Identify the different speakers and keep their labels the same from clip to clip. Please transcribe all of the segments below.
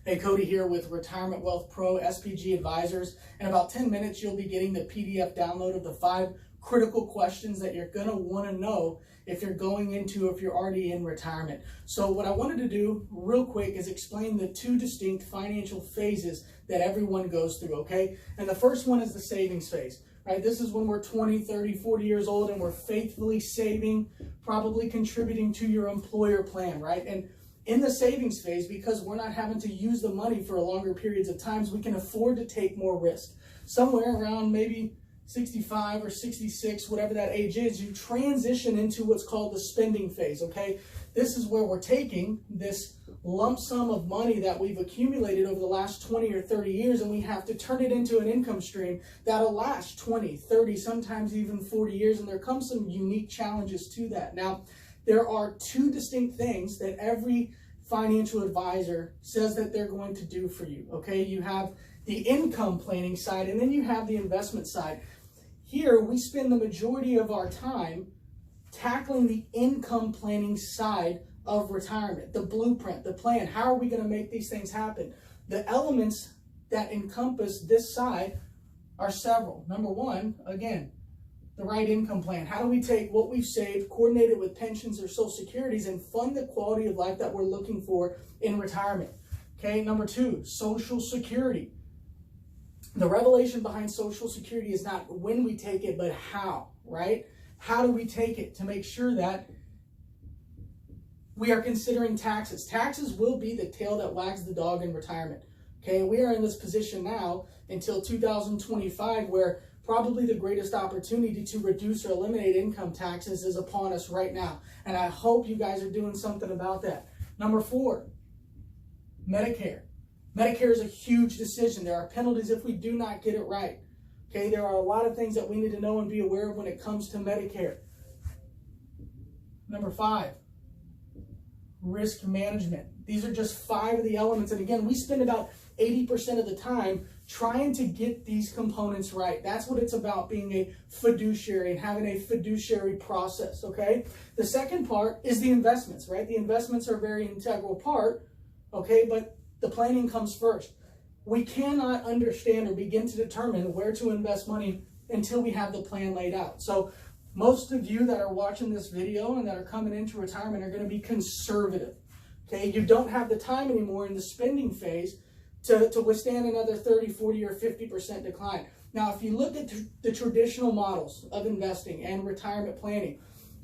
Speaker 1: Hey, Cody here with Retirement Wealth Pro SPG Advisors. In about 10 minutes, you'll be getting the PDF download of the 5 critical questions that you're going to want to know if you're already in retirement. So what I wanted to do real quick is explain the 2 distinct financial phases that everyone goes through, okay? And the first one is the savings phase, right? This is when we're 20, 30, 40 years old and we're faithfully saving, probably contributing to your employer plan, right? And in the savings phase, because we're not having to use the money for longer periods of times, we can afford to take more risk. Somewhere around maybe 65 or 66, whatever that age is, you transition into what's called the spending phase, okay? This is where we're taking this lump sum of money that we've accumulated over the last 20 or 30 years, and we have to turn it into an income stream that'll last 20, 30, sometimes even 40 years, and there comes some unique challenges to that. Now, there are 2 distinct things that every financial advisor says that they're going to do for you, okay? You have the income planning side, and then you have the investment side. Here, we spend the majority of our time tackling the income planning side of retirement, the blueprint, the plan. How are we going to make these things happen? The elements that encompass this side are several. Number 1, again, the right income plan. How do we take what we've saved, coordinate it with pensions or social securities, and fund the quality of life that we're looking for in retirement? Okay, number 2, social security. The revelation behind social security is not when we take it, but how, right? How do we take it to make sure that we are considering taxes? Taxes will be the tail that wags the dog in retirement. Okay, we are in this position now until 2025 where probably the greatest opportunity to reduce or eliminate income taxes is upon us right now. And I hope you guys are doing something about that. Number 4, Medicare. Medicare is a huge decision. There are penalties if we do not get it right. Okay, there are a lot of things that we need to know and be aware of when it comes to Medicare. Number 5, risk management. These are just 5 of the elements. And again, we spend about 80% of the time trying to get these components right. That's what it's about, being a fiduciary and having a fiduciary process, okay? The second part is the investments, right? The investments are a very integral part, okay? But the planning comes first. We cannot understand or begin to determine where to invest money until we have the plan laid out. So most of you that are watching this video and that are coming into retirement are going to be conservative, okay? You don't have the time anymore in the spending phase to withstand another 30, 40, or 50% decline. Now, if you look at the traditional models of investing and retirement planning,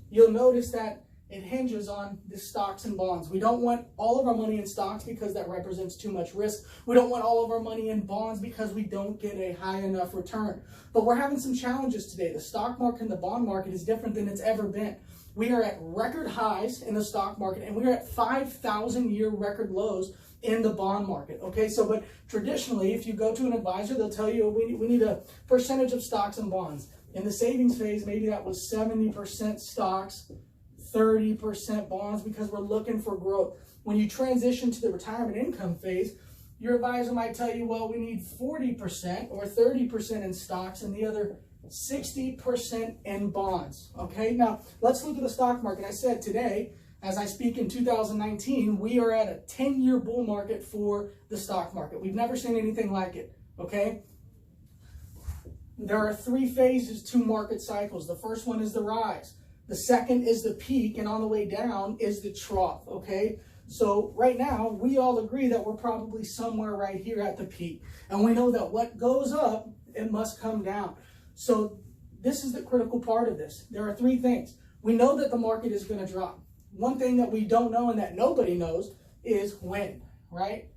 Speaker 1: you'll notice that it hinges on the stocks and bonds. We don't want all of our money in stocks because that represents too much risk. We don't want all of our money in bonds because we don't get a high enough return. But we're having some challenges today. The stock market and the bond market is different than it's ever been. We are at record highs in the stock market, and we are at 5,000-year record lows in the bond market, okay? So, but traditionally, if you go to an advisor, they'll tell you we need a percentage of stocks and bonds. In the savings phase, maybe that was 70% stocks, 30% bonds, because we're looking for growth. When you transition to the retirement income phase, your advisor might tell you, well, we need 40% or 30% in stocks and the other 60% in bonds, okay? Now, let's look at the stock market. I said today, as I speak in 2019, we are at a 10-year bull market for the stock market. We've never seen anything like it, okay? There are 3 phases to market cycles. The first one is the rise. The second is the peak, and on the way down is the trough, okay? So right now, we all agree that we're probably somewhere right here at the peak. And we know that what goes up, it must come down. So this is the critical part of this. There are 3 things. We know that the market is going to drop. One thing that we don't know and that nobody knows is when, right?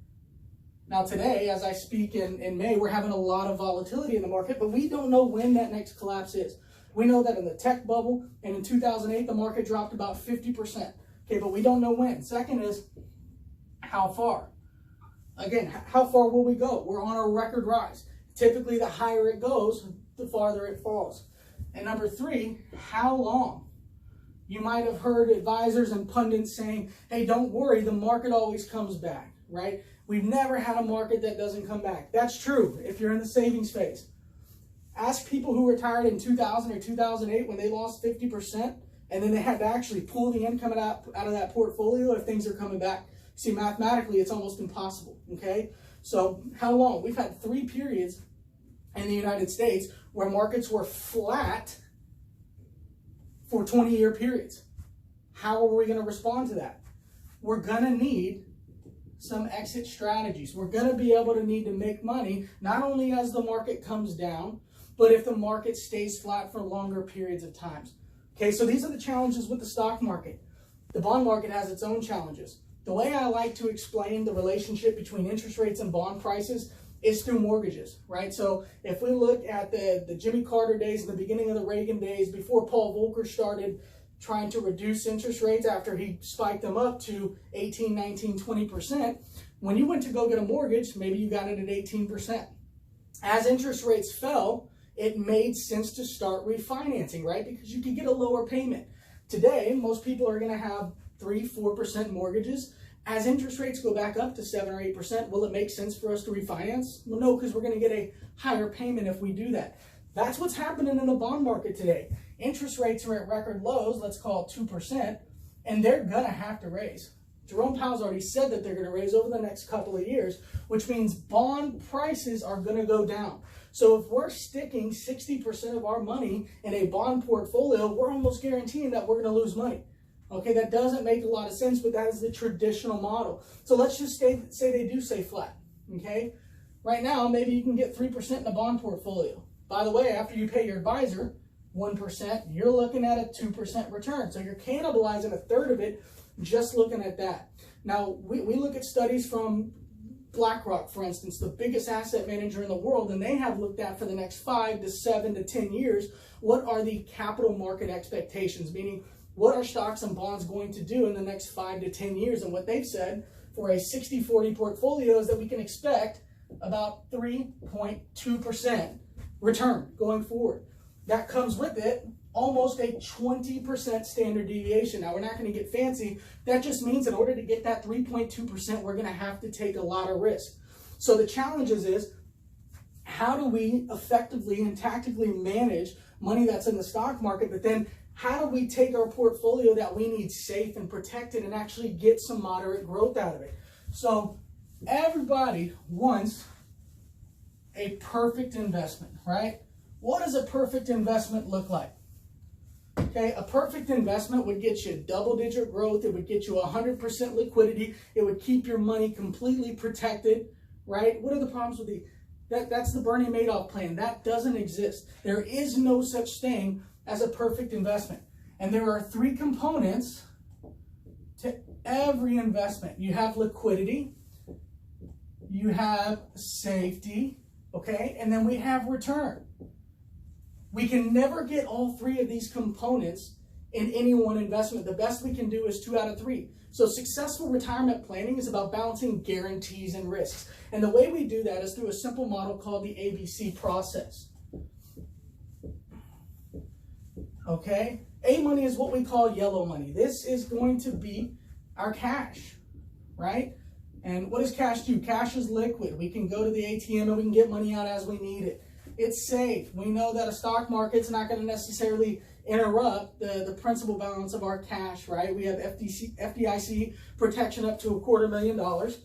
Speaker 1: Now today, as I speak in May, we're having a lot of volatility in the market, but we don't know when that next collapse is. We know that in the tech bubble and in 2008, the market dropped about 50%. Okay, but we don't know when. Second is how far. Again, how far will we go? We're on a record rise. Typically, the higher it goes, the farther it falls. And number 3, how long? You might have heard advisors and pundits saying, hey, don't worry, the market always comes back, right? We've never had a market that doesn't come back. That's true if you're in the savings phase. Ask people who retired in 2000 or 2008 when they lost 50% and then they had to actually pull the income out of that portfolio if things are coming back. See, mathematically, it's almost impossible, okay? So how long? We've had 3 periods in the United States where markets were flat for 20-year periods. How are we going to respond to that? We're going to need some exit strategies. We're going to be able to need to make money, not only as the market comes down, but if the market stays flat for longer periods of times. Okay, so these are the challenges with the stock market. The bond market has its own challenges. The way I like to explain the relationship between interest rates and bond prices is through mortgages, right? So if we look at the Jimmy Carter days and the beginning of the Reagan days, before Paul Volcker started trying to reduce interest rates after he spiked them up to 18, 19, 20%, when you went to go get a mortgage, maybe you got it at 18%. As interest rates fell, it made sense to start refinancing, right? Because you could get a lower payment. Today, most people are going to have 3, 4% mortgages. As interest rates go back up to 7 or 8%, will it make sense for us to refinance? Well, no, because we're going to get a higher payment if we do that. That's what's happening in the bond market today. Interest rates are at record lows, let's call it 2%, and they're going to have to raise. Jerome Powell's already said that they're going to raise over the next couple of years, which means bond prices are going to go down. So if we're sticking 60% of our money in a bond portfolio, we're almost guaranteeing that we're going to lose money. Okay, that doesn't make a lot of sense, but that is the traditional model. So let's just say they do stay flat, okay? Right now, maybe you can get 3% in a bond portfolio. By the way, after you pay your advisor 1%, you're looking at a 2% return. So you're cannibalizing a third of it just looking at that. Now, we look at studies from BlackRock, for instance, the biggest asset manager in the world, and they have looked at for the next 5 to 7 to 10 years, what are the capital market expectations, meaning what are stocks and bonds going to do in the next 5 to 10 years? And what they've said for a 60-40 portfolio is that we can expect about 3.2% return going forward. That comes with it almost a 20% standard deviation. Now, we're not going to get fancy. That just means in order to get that 3.2%, we're going to have to take a lot of risk. So the challenge is how do we effectively and tactically manage money that's in the stock market, but then how do we take our portfolio that we need safe and protected and actually get some moderate growth out of it? So everybody wants a perfect investment, right? What does a perfect investment look like? Okay, a perfect investment would get you double-digit growth. It would get you 100% liquidity. It would keep your money completely protected, right? What are the problems with that's the Bernie Madoff plan. That doesn't exist. There is no such thing as a perfect investment. And there are 3 components to every investment. You have liquidity, you have safety, okay, and then we have return. We can never get all 3 of these components in any one investment. The best we can do is 2 out of 3. So successful retirement planning is about balancing guarantees and risks. And the way we do that is through a simple model called the ABC process. Okay? A money is what we call yellow money. This is going to be our cash, right? And what does cash do? Cash is liquid. We can go to the ATM and we can get money out as we need it. It's safe. We know that a stock market's not going to necessarily interrupt the principal balance of our cash, right? We have FDIC protection up to $250,000.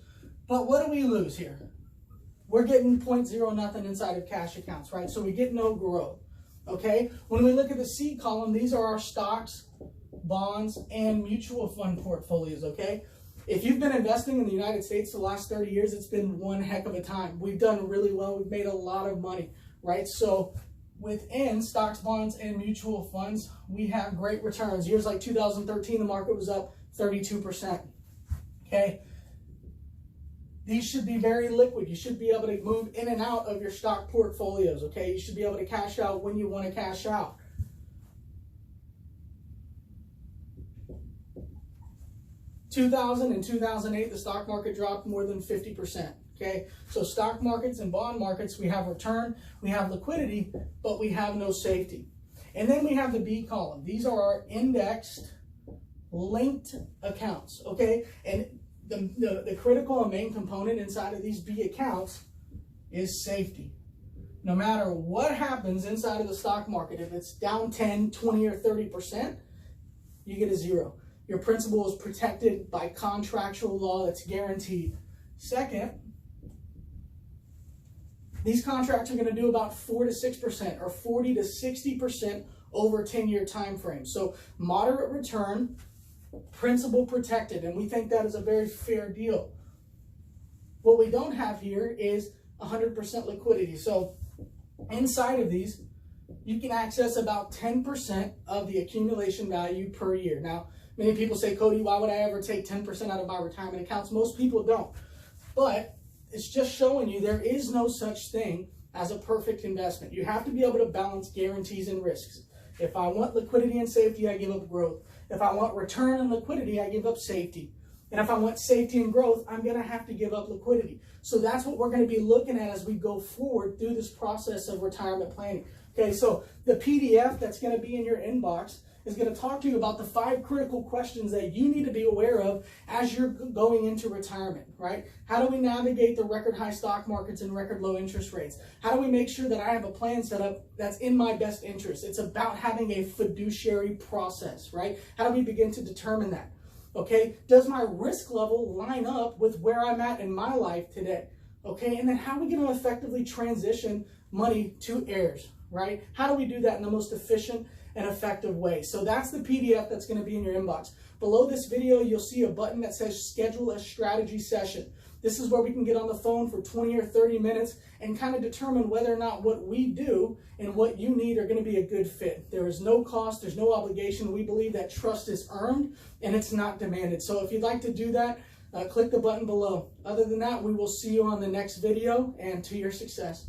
Speaker 1: But what do we lose here? We're getting 0.0 nothing inside of cash accounts, right? So we get no growth, okay? When we look at the C column, these are our stocks, bonds, and mutual fund portfolios, okay? If you've been investing in the United States the last 30 years, it's been one heck of a time. We've done really well. We've made a lot of money, right? So within stocks, bonds, and mutual funds, we have great returns. Years like 2013, the market was up 32%, okay? These should be very liquid. You should be able to move in and out of your stock portfolios, okay? You should be able to cash out when you want to cash out. In 2000 and 2008, the stock market dropped more than 50%, okay? So stock markets and bond markets, we have return, we have liquidity, but we have no safety. And then we have the B column. These are our indexed, linked accounts, okay? And the critical and main component inside of these B accounts is safety. No matter what happens inside of the stock market, if it's down 10, 20, or 30%, you get a 0. Your principal is protected by contractual law that's guaranteed. Second, these contracts are going to do about 4 to 6% or 40 to 60% over a 10-year time frame. So moderate return, principal protected, and we think that is a very fair deal. What we don't have here is 100% liquidity. So inside of these, you can access about 10% of the accumulation value per year. Now, many people say, Cody, why would I ever take 10% out of my retirement accounts? Most people don't. But it's just showing you there is no such thing as a perfect investment. You have to be able to balance guarantees and risks. If I want liquidity and safety, I give up growth. If I want return and liquidity, I give up safety. And if I want safety and growth, I'm going to have to give up liquidity. So that's what we're going to be looking at as we go forward through this process of retirement planning. Okay, so the PDF that's going to be in your inbox is going to talk to you about the 5 critical questions that you need to be aware of as you're going into retirement, right? How do we navigate the record high stock markets and record low interest rates? How do we make sure that I have a plan set up that's in my best interest? It's about having a fiduciary process, right? How do we begin to determine that? Okay, does my risk level line up with where I'm at in my life today? Okay, and then how are we going to effectively transition money to heirs, right? How do we do that in the most efficient and effective way? So that's the PDF that's going to be in your inbox. Below this video, you'll see a button that says schedule a strategy session. This is where we can get on the phone for 20 or 30 minutes and kind of determine whether or not what we do and what you need are going to be a good fit. There is no cost, there's no obligation. We believe that trust is earned and it's not demanded. So if you'd like to do that, click the button below. Other than that, we will see you on the next video, and to your success.